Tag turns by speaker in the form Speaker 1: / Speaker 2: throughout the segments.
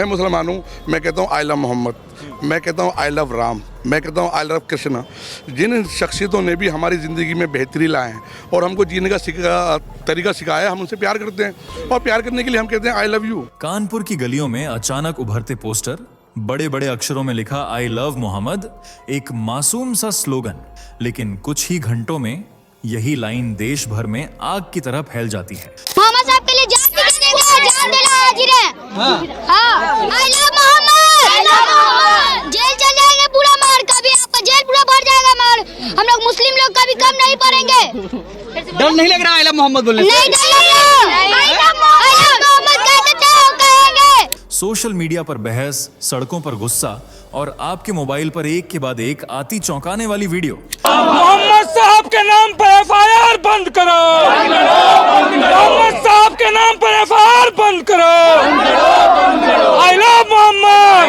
Speaker 1: मैं मुसलमान हूँ, मैं कहता हूँ आई लव मोहम्मद, मैं कहता हूँ आई लव राम, मैं कहता हूँ आई लव कृष्णा। जिन शख्सियतों ने भी हमारी ज़िंदगी में बेहतरी लाए हैं और हमको जीने का तरीका सिखाया है, हम उनसे प्यार करते हैं और प्यार करने के लिए हम कहते हैं आई लव यू।
Speaker 2: कानपुर की गलियों में अचानक उभरते पोस्टर, बड़े बड़े अक्षरों में लिखा आई लव मोहम्मद, एक मासूम सा स्लोगन, लेकिन कुछ ही घंटों में यही लाइन देश भर में आग की तरह फैल जाती है।
Speaker 3: मोहम्मद साहब के लिए जान देना हाजिर है। आई लव मोहम्मद। जेल चल जाएंगे पूरा मार, कभी आपका जेल पूरा भर जाएगा मार। हम लोग मुस्लिम लोग कभी कम नहीं पड़ेंगे।
Speaker 4: डर नहीं लग रहा आई लव मोहम्मद बोलने से?
Speaker 3: नहीं डर लग रहा। आई लव मोहम्मद कहते चाहो कहेंगे।
Speaker 2: सोशल मीडिया पर बहस, सड़कों पर गुस्सा और आपके मोबाइल पर एक के बाद एक आती चौंकाने वाली वीडियो।
Speaker 5: मोहम्मद साहब के नाम पर एफआईआर बंद करो। मोहम्मद साहब के नाम पर एफआईआर बंद करो। I love Mohammad.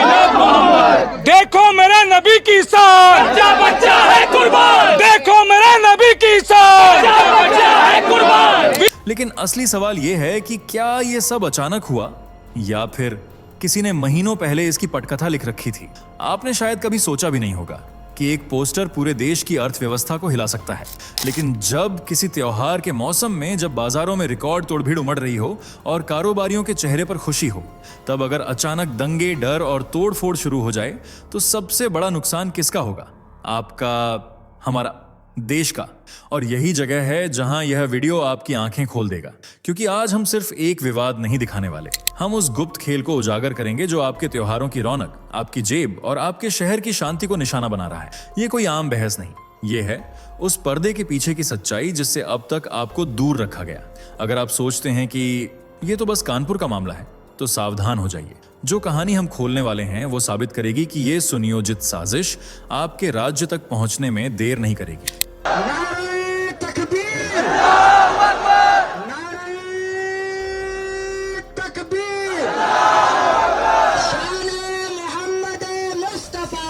Speaker 5: देखो मेरे नबी की शान, बच्चा बच्चा है कुर्बान। देखो मेरे नबी की शान, बच्चा बच्चा है कुर्बान।
Speaker 2: लेकिन असली सवाल यह है कि क्या ये सब अचानक हुआ या फिर किसी ने महीनों पहले इसकी पटकथा लिख रखी थी। आपने शायद कभी सोचा भी नहीं होगा कि एक पोस्टर पूरे देश की अर्थव्यवस्था को हिला सकता है। लेकिन जब किसी त्योहार के मौसम में जब बाजारों में रिकॉर्ड तोड़ भीड़ उमड़ रही हो और कारोबारियों के चेहरे पर खुशी हो, तब अगर अचानक दंगे, डर और तोड़ फोड़ शुरू हो जाए तो सबसे बड़ा नुकसान किसका होगा? आपका, हमारा, देश का। और यही जगह है जहां यह वीडियो आपकी आंखें खोल देगा, क्योंकि आज हम सिर्फ एक विवाद नहीं दिखाने वाले, हम उस गुप्त खेल को उजागर करेंगे जो आपके त्योहारों की रौनक, आपकी जेब और आपके शहर की शांति को निशाना बना रहा है। ये कोई आम बहस नहीं, ये है उस पर्दे के पीछे की सच्चाई जिससे अब तक आपको दूर रखा गया। अगर आप सोचते हैं कि ये तो बस कानपुर का मामला है, तो सावधान हो जाइए। जो कहानी हम खोलने वाले हैं वो साबित करेगी कि ये सुनियोजित साजिश आपके राज्य तक पहुंचने में देर नहीं करेगी।
Speaker 6: नारे तकबीर, नारे तकबीर, शान-ए मोहम्मद मुस्तफा।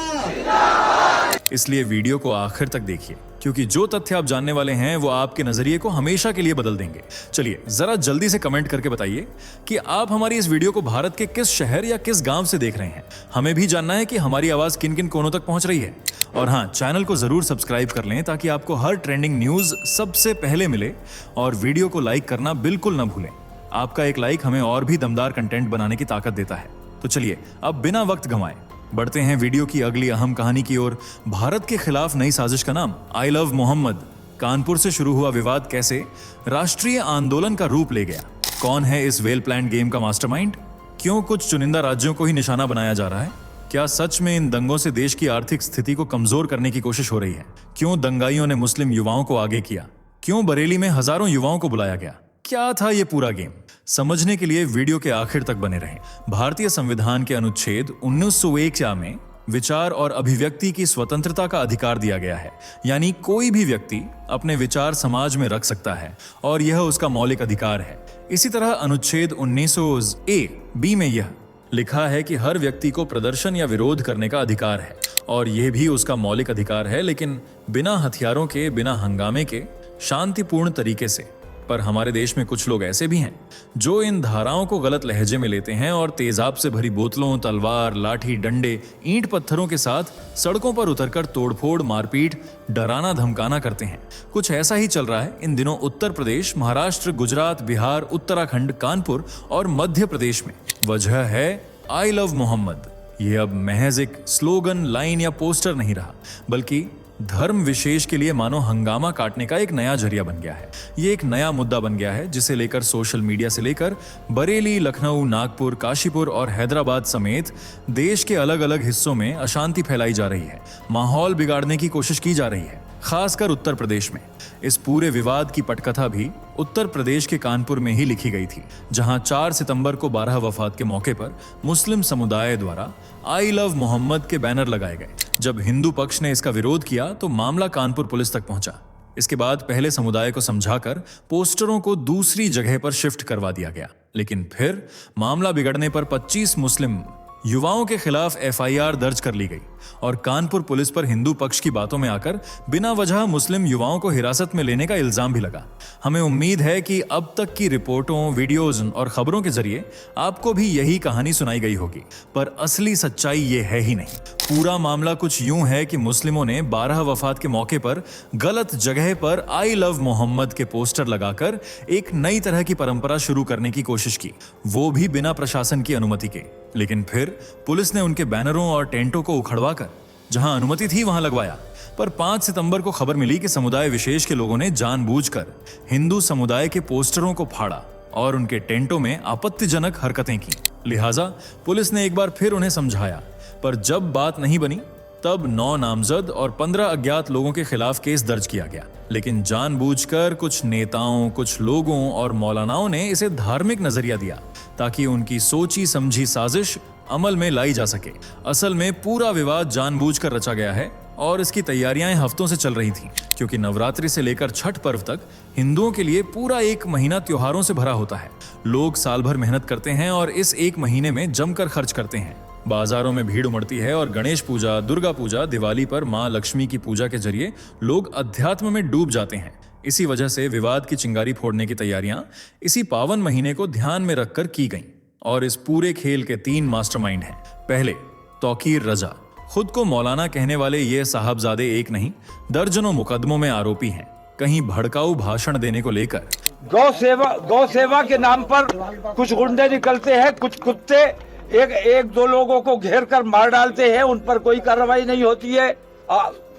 Speaker 2: इसलिए वीडियो को आखिर तक देखिए, क्योंकि जो तथ्य आप जानने वाले हैं वो आपके नजरिए को हमेशा के लिए बदल देंगे। चलिए जरा जल्दी से कमेंट करके बताइए कि आप हमारी इस वीडियो को भारत के किस शहर या किस गांव से देख रहे हैं। हमें भी जानना है कि हमारी आवाज किन किन कोनों तक पहुंच रही है। और हाँ, चैनल को जरूर सब्सक्राइब कर लें ताकि आपको हर ट्रेंडिंग न्यूज सबसे पहले मिले। और वीडियो को लाइक करना बिल्कुल ना भूलें। आपका एक लाइक हमें और भी दमदार कंटेंट बनाने की ताकत देता है। तो चलिए अब बिना वक्त गंवाए बढ़ते हैं वीडियो की अगली अहम कहानी की ओर। भारत के खिलाफ नई साजिश का नाम आई लव मोहम्मद। कानपुर से शुरू हुआ विवाद कैसे राष्ट्रीय आंदोलन का रूप ले गया? कौन है इस वेल प्लान्ड गेम का मास्टरमाइंड? क्यों कुछ चुनिंदा राज्यों को ही निशाना बनाया जा रहा है? क्या सच में इन दंगों से देश की आर्थिक स्थिति को कमजोर करने की कोशिश हो रही है? क्यों दंगाइयों ने मुस्लिम युवाओं को आगे किया? क्यों बरेली में हजारों युवाओं को बुलाया गया? क्या था ये पूरा गेम? समझने के लिए वीडियो के आखिर तक बने रहें। भारतीय संविधान के अनुच्छेद 1901 में विचार और अभिव्यक्ति की स्वतंत्रता का अधिकार दिया गया है, यानी कोई भी व्यक्ति अपने विचार समाज में रख सकता है और यह उसका मौलिक अधिकार है। इसी तरह अनुच्छेद 1900(a)(b) में यह लिखा है कि हर व्यक्ति को प्रदर्शन या विरोध करने का अधिकार है और यह भी उसका मौलिक अधिकार है, लेकिन बिना हथियारों के, बिना हंगामे के, शांतिपूर्ण तरीके से। पर हमारे देश में कुछ लोग ऐसे भी हैं जो इन धाराओं को गलत लहजे में लेते हैं और तेजाब से भरी बोतलों, तलवार, लाठी, डंडे, ईंट पत्थरों के साथ सड़कों पर उतरकर तोड़फोड़, मारपीट, डराना धमकाना करते हैं। कुछ ऐसा ही चल रहा है इन दिनों उत्तर प्रदेश, महाराष्ट्र, गुजरात, बिहार, उत्तराखंड, कानपुर और मध्य प्रदेश में। वजह है आई लव मोहम्मद। ये अब महज एक स्लोगन, लाइन या पोस्टर नहीं रहा, बल्कि धर्म विशेष के लिए मानो हंगामा काटने का एक नया जरिया बन गया है। ये एक नया मुद्दा बन गया है जिसे लेकर सोशल मीडिया से लेकर बरेली, लखनऊ, नागपुर, काशीपुर और हैदराबाद समेत देश के अलग अलग हिस्सों में अशांति फैलाई जा रही है। माहौल बिगाड़ने की कोशिश की जा रही है, खासकर उत्तर प्रदेश में। इस पूरे विवाद की पटकथा भी उत्तर प्रदेश के कानपुर में ही लिखी गई थी, जहां 4 सितंबर को 12 वफात के मौके पर मुस्लिम समुदाय द्वारा आई लव मोहम्मद के बैनर लगाए गए। जब हिंदू पक्ष ने इसका विरोध किया तो मामला कानपुर पुलिस तक पहुंचा। इसके बाद पहले समुदाय को समझाकर पोस्टरों को दूसरी जगह पर शिफ्ट करवा दिया गया, लेकिन फिर मामला बिगड़ने पर 25 मुस्लिम युवाओं के खिलाफ एफआईआर दर्ज कर ली गई और कानपुर पुलिस पर हिंदू पक्ष की बातों में आकर बिना वजह मुस्लिम युवाओं को हिरासत में लेने का इल्जाम भी लगा। हमें उम्मीद है कि अब तक की रिपोर्टों, वीडियोज और खबरों के जरिए आपको भी यही कहानी सुनाई गई होगी, पर असली सच्चाई ये है ही नहीं। पूरा मामला कुछ यूं है कि मुस्लिमों ने 12 वफात के मौके पर गलत जगह पर आई लव मोहम्मद के पोस्टर लगाकर एक नई तरह की परंपरा शुरू करने की कोशिश की, वो भी बिना प्रशासन की अनुमति के। लेकिन फिर पुलिस ने उनके बैनरों और टेंटों को उखड़वाकर जहां अनुमति थी वहां लगवाया। पर 5 सितंबर को खबर मिली कि समुदाय विशेष के लोगों ने जानबूझकर हिंदू समुदाय के पोस्टरों को फाड़ा और उनके टेंटों में आपत्तिजनक हरकतें की। लिहाजा पुलिस ने एक बार फिर उन्हें समझाया, पर जब बात नहीं बनी तब 9 नामजद और 15 अज्ञात लोगों के खिलाफ केस दर्ज किया गया। लेकिन जानबूझकर कुछ नेताओं, कुछ लोगों और मौलानाओं ने इसे धार्मिक नजरिया दिया ताकि उनकी सोची समझी साजिश अमल में लाई जा सके। असल में पूरा विवाद जानबूझकर रचा गया है और इसकी तैयारियां हफ्तों से चल रही थीं, क्योंकि नवरात्रि से लेकर छठ पर्व तक हिंदुओं के लिए पूरा 1 महीना त्योहारों से भरा होता है। लोग साल भर मेहनत करते हैं और इस 1 महीने में जमकर खर्च करते हैं। बाजारों में भीड़ उमड़ती है और गणेश पूजा, दुर्गा पूजा, दिवाली पर मां लक्ष्मी की पूजा के जरिए लोग अध्यात्म में डूब जाते हैं। इसी वजह से विवाद की चिंगारी फोड़ने की तैयारियां इसी पावन महीने को ध्यान में रखकर की गईं। और इस पूरे खेल के 3 मास्टरमाइंड हैं। पहले, तौकीर रजा। खुद को मौलाना कहने वाले ये साहबजादे एक नहीं, दर्जनों मुकदमों में आरोपी हैं। कहीं भड़काऊ भाषण देने को लेकर
Speaker 5: गौ सेवा के नाम पर कुछ गुंडे निकलते हैं, कुछ कुत्ते एक दो लोगों को घेर कर मार डालते हैं, उन पर कोई कार्रवाई नहीं होती है।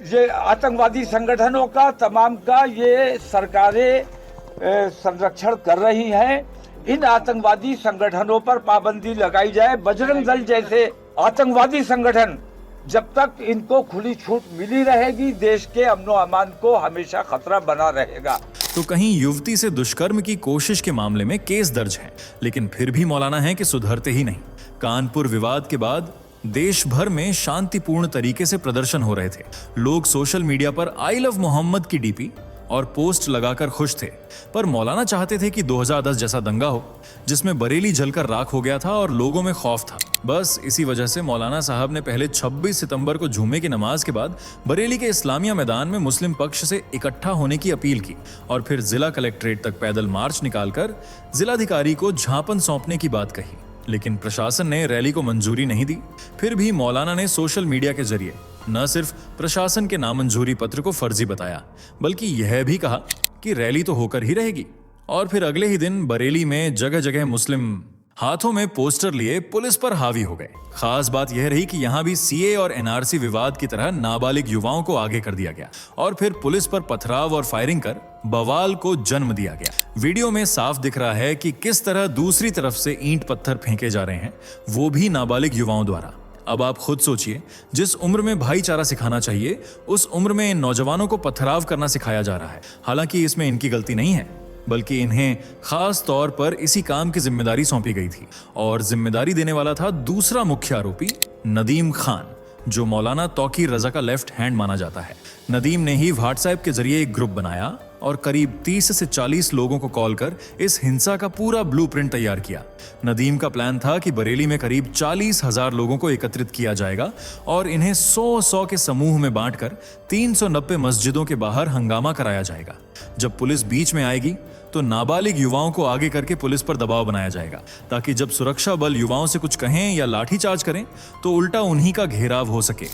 Speaker 5: ये आतंकवादी संगठनों का तमाम का ये सरकारें संरक्षण कर रही हैं। इन आतंकवादी संगठनों पर पाबंदी लगाई जाए। बजरंग दल जैसे आतंकवादी संगठन, जब तक इनको खुली छूट मिली रहेगी, देश के अमनो अमान को हमेशा खतरा बना रहेगा।
Speaker 2: तो कहीं युवती से दुष्कर्म की कोशिश के मामले में केस दर्ज है, लेकिन फिर भी मौलाना है कि सुधरते ही नहीं। कानपुर विवाद के बाद देश भर में शांतिपूर्ण तरीके से प्रदर्शन हो रहे थे। लोग सोशल मीडिया पर आई लव मोहम्मद की डीपी और पोस्ट लगाकर खुश थे, पर मौलाना चाहते थे कि 2010 जैसा दंगा हो जिसमें बरेली जलकर राख हो गया था और लोगों में खौफ था। बस इसी वजह से मौलाना साहब ने पहले 26 सितंबर को जुम्मे की नमाज के बाद बरेली के इस्लामिया मैदान में मुस्लिम पक्ष से इकट्ठा होने की अपील की और फिर जिला कलेक्ट्रेट तक पैदल मार्च निकालकर जिलाधिकारी को झापन सौंपने की बात कही। लेकिन प्रशासन ने रैली को मंजूरी नहीं दी। फिर भी मौलाना ने सोशल मीडिया के जरिए न सिर्फ प्रशासन के नामंजूरी पत्र को फर्जी बताया, बल्कि यह भी कहा कि रैली तो होकर ही रहेगी। और फिर अगले ही दिन बरेली में जगह जगह मुस्लिम हाथों में पोस्टर लिए पुलिस पर हावी हो गए। खास बात यह रही कि यहां भी सीए और एनआरसी विवाद की तरह नाबालिग युवाओं को आगे कर दिया गया और फिर पुलिस पर पथराव और फायरिंग कर बवाल को जन्म दिया गया। वीडियो में साफ दिख रहा है कि किस तरह दूसरी तरफ से ईंट पत्थर फेंके जा रहे हैं, वो भी नाबालिग युवाओं द्वारा। अब आप खुद सोचिए, जिस उम्र में भाईचारा सिखाना चाहिए उस उम्र में इन नौजवानों को पथराव करना सिखाया जा रहा है। हालांकि इसमें इनकी गलती नहीं है, बल्कि इन्हें खास तौर पर इसी काम की जिम्मेदारी सौंपी गई थी और जिम्मेदारी देने वाला था दूसरा मुख्य आरोपी नदीम खान, जो मौलाना तौकीर रजा का लेफ्ट हैंड माना जाता है। नदीम ने ही व्हाट्सएप के जरिए एक ग्रुप बनाया और करीब 30 से 40 लोगों को कॉल कर इस हिंसा का पूरा ब्लूप्रिंट तैयार किया। नदीम का प्लान था कि बरेली में करीब 40,000 लोगों को एकत्रित किया जाएगा और इन्हें 100-100 के समूह में बांटकर 390 मस्जिदों के बाहर हंगामा कराया जाएगा। जब पुलिस बीच में आएगी तो नाबालिग युवाओं को आगे करके पुलिस पर दबाव बनाया जाएगा, ताकि जब सुरक्षा बल युवाओं से कुछ कहें या लाठीचार्ज करें तो उल्टा उन्हीं का घेराव हो सके।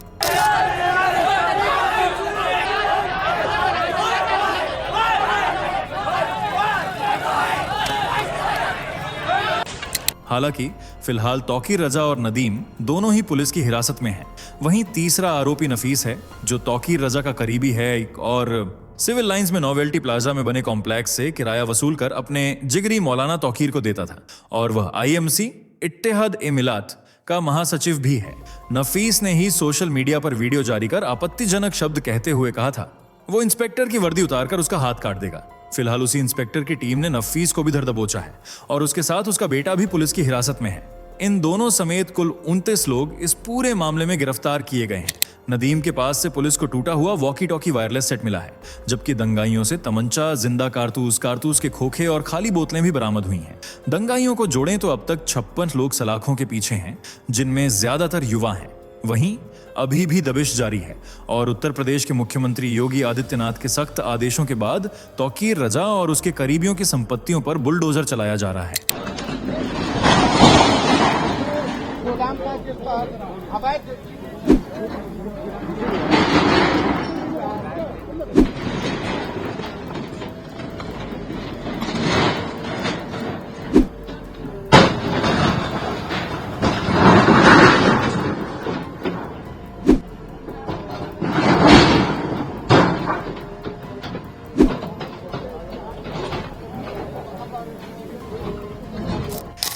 Speaker 2: हालांकि फिलहाल तौकीर रजा और नदीम दोनों ही पुलिस की हिरासत में हैं। वहीं तीसरा आरोपी नफीस है, जो तौकीर रजा का करीबी है और सिविल लाइंस में नोवेल्टी प्लाजा में बने कॉम्प्लेक्स से किराया वसूल कर अपने जिगरी मौलाना तौकीर को देता था और वह आईएमसी इत्तेहाद-ए-मिलात का महासचिव भी है। नफीस ने ही सोशल मीडिया पर वीडियो जारी कर आपत्तिजनक शब्द कहते हुए कहा था वो इंस्पेक्टर की वर्दी उतारकर उसका हाथ काट देगा। फिलहाल उसी इंस्पेक्टर की टीम ने नफीस को भी धर दबोचा है और उसके साथ उसका बेटा भी पुलिस की हिरासत में है। इन दोनों समेत कुल 29 लोग इस पूरे मामले में गिरफ्तार किए गए हैं। नदीम के पास से पुलिस को टूटा हुआ वॉकी टॉकी वायरलेस सेट मिला है, जबकि दंगाइयों से तमंचा, जिंदा कारतूस के खोखे और खाली बोतलें भी बरामद हुई हैं। दंगाइयों को जोड़ें तो अब तक 56 लोग सलाखों के पीछे हैं, जिनमें ज्यादातर युवा हैं। वहीं अभी भी दबिश जारी है और उत्तर प्रदेश के मुख्यमंत्री योगी आदित्यनाथ के सख्त आदेशों के बाद तौकीर रजा और उसके करीबियों की संपत्तियों पर बुलडोजर चलाया जा रहा है।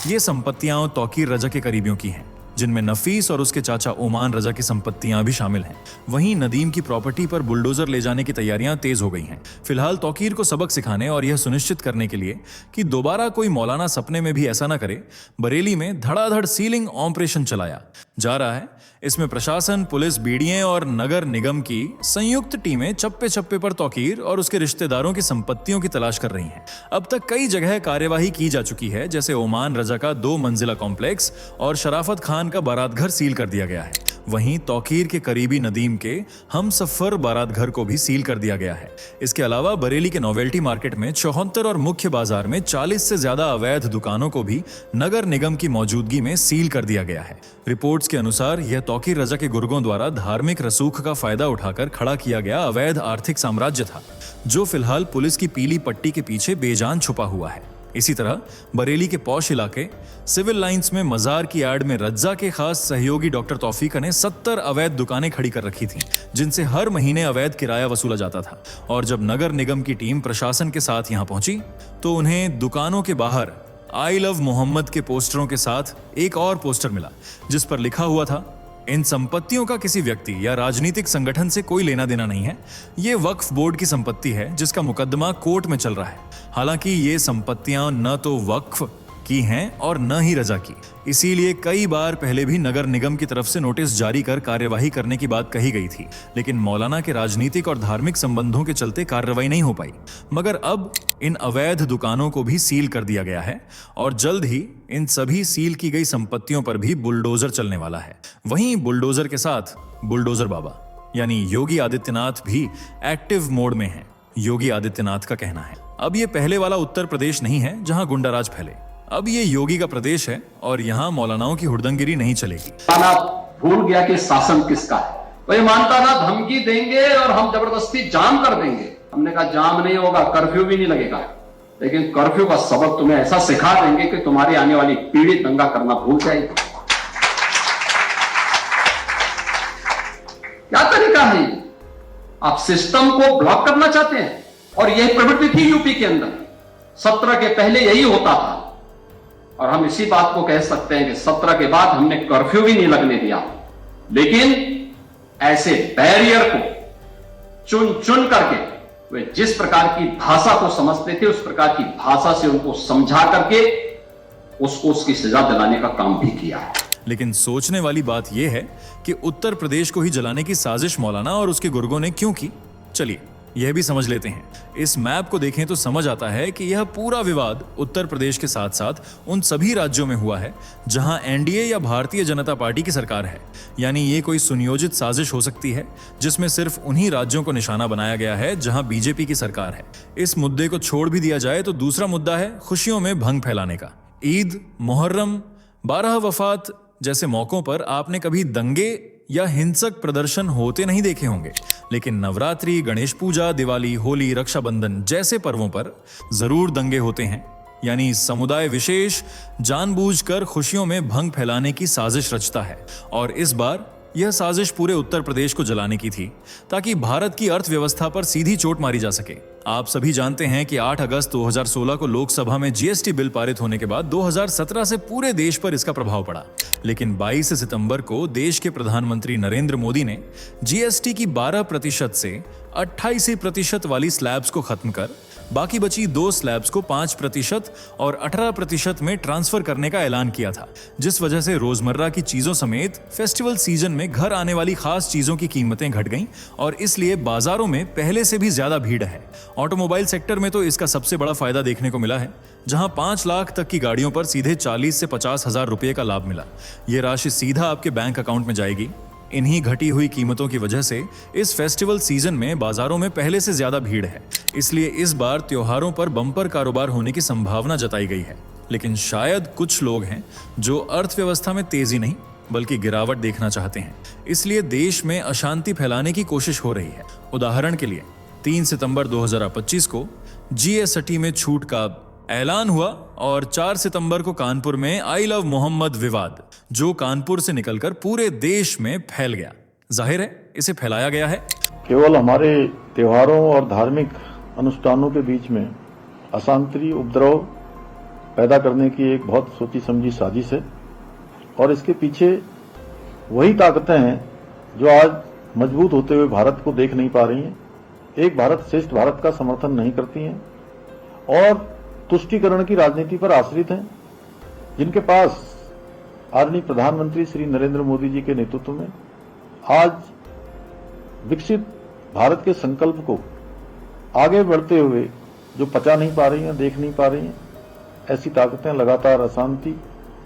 Speaker 2: ये संपत्तियां तौकीर रजा के करीबियों की हैं, जिनमें नफीस और उसके चाचा ओमान रजा की संपत्तियां भी शामिल हैं। वहीं नदीम की प्रॉपर्टी पर बुलडोजर ले जाने की तैयारियां तेज हो गई हैं। फिलहाल तौकीर को सबक सिखाने और यह सुनिश्चित करने के लिए कि दोबारा कोई मौलाना सपने में भी ऐसा ना करे, बरेली में धड़ाधड़ सीलिंग ऑपरेशन चलाया जा रहा है। इसमें प्रशासन, पुलिस, बीडीए और नगर निगम की संयुक्त टीमें चप्पे चप्पे पर तौकीर और उसके रिश्तेदारों की संपत्तियों की तलाश कर रही हैं। अब तक कई जगह कार्यवाही की जा चुकी है, जैसे ओमान रजा का 2 मंजिला कॉम्प्लेक्स और शराफत खान का बारात घर सील कर दिया गया है। वहीं तौकीर के करीबी नदीम के हमसफर बारात घर को भी सील कर दिया गया है। इसके अलावा बरेली के नोवेल्टी मार्केट में 74 और मुख्य बाजार में 40 से ज्यादा अवैध दुकानों को भी नगर निगम की मौजूदगी में सील कर दिया गया है। रिपोर्ट्स के अनुसार यह तौकीर रजा के गुर्गों द्वारा धार्मिक रसूख का फायदा उठाकर खड़ा किया गया अवैध आर्थिक साम्राज्य था, जो फिलहाल पुलिस की पीली पट्टी के पीछे बेजान छुपा हुआ है। इसी तरह बरेली के पौश इलाके सिविल लाइंस में मजार की एड में रज्जा के खास सहयोगी डॉक्टर तौफीक ने 70 अवैध दुकानें खड़ी कर रखी थीं, जिनसे हर महीने अवैध किराया वसूला जाता था। और जब नगर निगम की टीम प्रशासन के साथ यहां पहुंची तो उन्हें दुकानों के बाहर आई लव मोहम्मद के पोस्टरों के साथ एक और पोस्टर मिला, जिस पर लिखा हुआ था, इन संपत्तियों का किसी व्यक्ति या राजनीतिक संगठन से कोई लेना देना नहीं है। ये वक्फ बोर्ड की संपत्ति है, जिसका मुकदमा कोर्ट में चल रहा है। हालांकि ये संपत्तियां न तो वक्फ की हैं और न ही रजा की। इसीलिए कई बार पहले भी नगर निगम की तरफ से नोटिस जारी कर कार्यवाही करने की बात कही गई थी, लेकिन मौलाना के राजनीतिक और धार्मिक संबंधों के चलते कार्रवाई नहीं हो पाई। मगर अब इन अवैध दुकानों को भी सील कर दिया गया है और जल्द ही इन सभी सील की गई संपत्तियों पर भी बुलडोजर चलने वाला है। वहीं बुलडोजर के साथ बुलडोजर बाबा यानी योगी आदित्यनाथ भी एक्टिव मोड में हैं। योगी आदित्यनाथ का कहना है, अब ये पहले वाला उत्तर प्रदेश नहीं है जहां गुंडाराज फैले। अब ये योगी का प्रदेश है और यहाँ मौलानाओं की हुड़दंगिरी नहीं चलेगी।
Speaker 7: भूल गया कि शासन किसका है। वो ये मानता था धमकी देंगे और हम जबरदस्ती जाम कर देंगे। हमने कहा जाम नहीं होगा, कर्फ्यू भी नहीं लगेगा, लेकिन कर्फ्यू का सबक तुम्हें ऐसा सिखा देंगे कि तुम्हारी आने वाली पीढ़ी दंगा करना भूल जाएगी। क्या तरीका है? आप सिस्टम को ब्लॉक करना चाहते हैं और यही प्रवृत्ति थी यूपी के अंदर। 17 के पहले यही होता था और हम इसी बात को कह सकते हैं कि 17 के बाद हमने कर्फ्यू भी नहीं लगने दिया, लेकिन ऐसे बैरियर को चुन चुन करके वे जिस प्रकार की भाषा को समझते थे उस प्रकार की भाषा से उनको समझा करके उसको उसकी सजा दिलाने का काम भी किया है।
Speaker 2: लेकिन सोचने वाली बात यह है कि उत्तर प्रदेश को ही जलाने की साजिश मौलाना और उसके गुर्गों ने क्यों की। चलिए यह भी समझ लेते हैं। इस मैप को देखें तो समझ आता है कि यह पूरा विवाद उत्तर प्रदेश के साथ साथ उन सभी राज्यों में हुआ है जहां एनडीए या भारतीय जनता पार्टी की सरकार है। यानी ये कोई सुनियोजित साजिश हो सकती है जिसमें सिर्फ उन्हीं राज्यों को निशाना बनाया गया है जहां बीजेपी की सरकार है। इस मुद्दे को छोड़ भी दिया जाए तो दूसरा मुद्दा है खुशियों में भंग फैलाने का। ईद, मुहर्रम, 12 वफात जैसे मौकों पर आपने कभी दंगे या हिंसक प्रदर्शन होते नहीं देखे होंगे, लेकिन नवरात्रि, गणेश पूजा, दिवाली, होली, रक्षाबंधन जैसे पर्वों पर जरूर दंगे होते हैं। यानी समुदाय विशेष जानबूझकर खुशियों में भंग फैलाने की साजिश रचता है और इस बार यह साजिश पूरे उत्तर प्रदेश को जलाने की थी ताकि भारत की अर्थव्यवस्था पर सीधी चोट मारी जा सके। आप सभी जानते हैं कि 8 अगस्त 2016 को लोकसभा में जीएसटी बिल पारित होने के बाद 2017 से पूरे देश पर इसका प्रभाव पड़ा, लेकिन 22 सितंबर को देश के प्रधानमंत्री नरेंद्र मोदी ने जीएसटी की 12% से 28% वाली स्लैब्स को खत्म कर बाकी बची 2 स्लैब्स को 5% और 18% में ट्रांसफर करने का ऐलान किया था, जिस वजह से रोजमर्रा की चीजों समेत फेस्टिवल सीजन में घर आने वाली खास चीजों की कीमतें घट गईं और इसलिए बाजारों में पहले से भी ज्यादा भीड़ है। ऑटोमोबाइल सेक्टर में तो इसका सबसे बड़ा फायदा देखने को मिला है, जहां 5 लाख तक की गाड़ियों पर सीधे 40 से 50 हजार रुपए का लाभ मिला। ये राशि सीधा आपके बैंक अकाउंट में जाएगी। इन्हीं घटी हुई कीमतों की वजह से इस फेस्टिवल सीजन में बाजारों में पहले से ज्यादा भीड़ है, इसलिए इस बार त्योहारों पर बम्पर कारोबार होने की संभावना जताई गई है। लेकिन शायद कुछ लोग हैं जो अर्थव्यवस्था में तेजी नहीं बल्कि गिरावट देखना चाहते हैं, इसलिए देश में अशांति फैलाने की कोशिश हो रही है। उदाहरण के लिए 3 सितंबर 2025 को जीएसटी में छूट का ऐलान हुआ और 4 सितंबर को कानपुर में आई लव मोहम्मद विवाद, जो कानपुर से निकलकर पूरे देश में फैल गया। जाहिर है इसे फैलाया गया है।
Speaker 8: केवल हमारे त्योहारों और धार्मिक अनुष्ठानों के बीच में अशांति उपद्रव पैदा करने की एक बहुत सोची समझी साजिश है और इसके पीछे वही ताकतें हैं जो आज मजबूत होते हुए भारत को देख नहीं पा रही हैं, एक भारत श्रेष्ठ भारत का समर्थन नहीं करती हैं और तुष्टीकरण की राजनीति पर आश्रित हैं, जिनके पास आदरणीय प्रधानमंत्री श्री नरेंद्र मोदी जी के नेतृत्व में आज विकसित भारत के संकल्प को आगे बढ़ते हुए जो पचा नहीं पा रही हैं, देख नहीं पा रही हैं, ऐसी ताकतें लगातार अशांति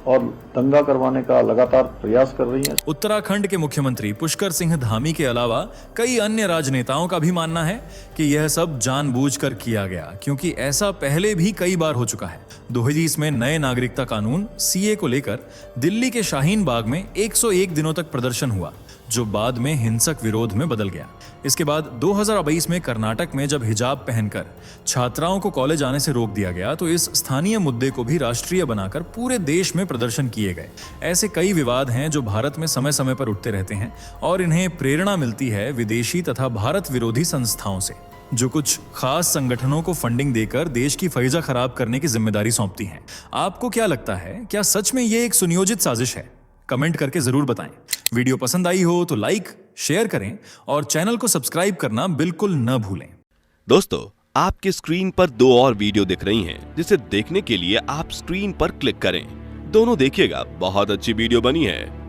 Speaker 8: और दंगा करवाने का लगातार प्रयास कर रही हैं।
Speaker 2: उत्तराखंड के मुख्यमंत्री पुष्कर सिंह धामी के अलावा कई अन्य राजनेताओं का भी मानना है कि यह सब जानबूझकर किया गया, क्योंकि ऐसा पहले भी कई बार हो चुका है। 2020 में नए नागरिकता कानून सीए को लेकर दिल्ली के शाहीन बाग में 101 दिनों तक प्रदर्शन हुआ, जो बाद में हिंसक विरोध में बदल गया। इसके बाद 2022 में कर्नाटक में जब हिजाब पहनकर छात्राओं को कॉलेज आने से रोक दिया गया, तो इस स्थानीय मुद्दे को भी राष्ट्रीय बनाकर पूरे देश में प्रदर्शन किए गए। ऐसे कई विवाद हैं जो भारत में समय समय पर उठते रहते हैं और इन्हें प्रेरणा मिलती है विदेशी तथा भारत विरोधी संस्थाओं से, जो कुछ खास संगठनों को फंडिंग देकर देश की फैजा खराब करने की जिम्मेदारी सौंपती हैं। आपको क्या लगता है, क्या सच में ये एक सुनियोजित साजिश है? कमेंट करके जरूर बताएं। वीडियो पसंद आई हो तो लाइक, शेयर करें और चैनल को सब्सक्राइब करना बिल्कुल न भूलें।
Speaker 9: दोस्तों, आपके स्क्रीन पर 2 और वीडियो दिख रही हैं, जिसे देखने के लिए आप स्क्रीन पर क्लिक करें। दोनों देखिएगा, बहुत अच्छी वीडियो बनी है।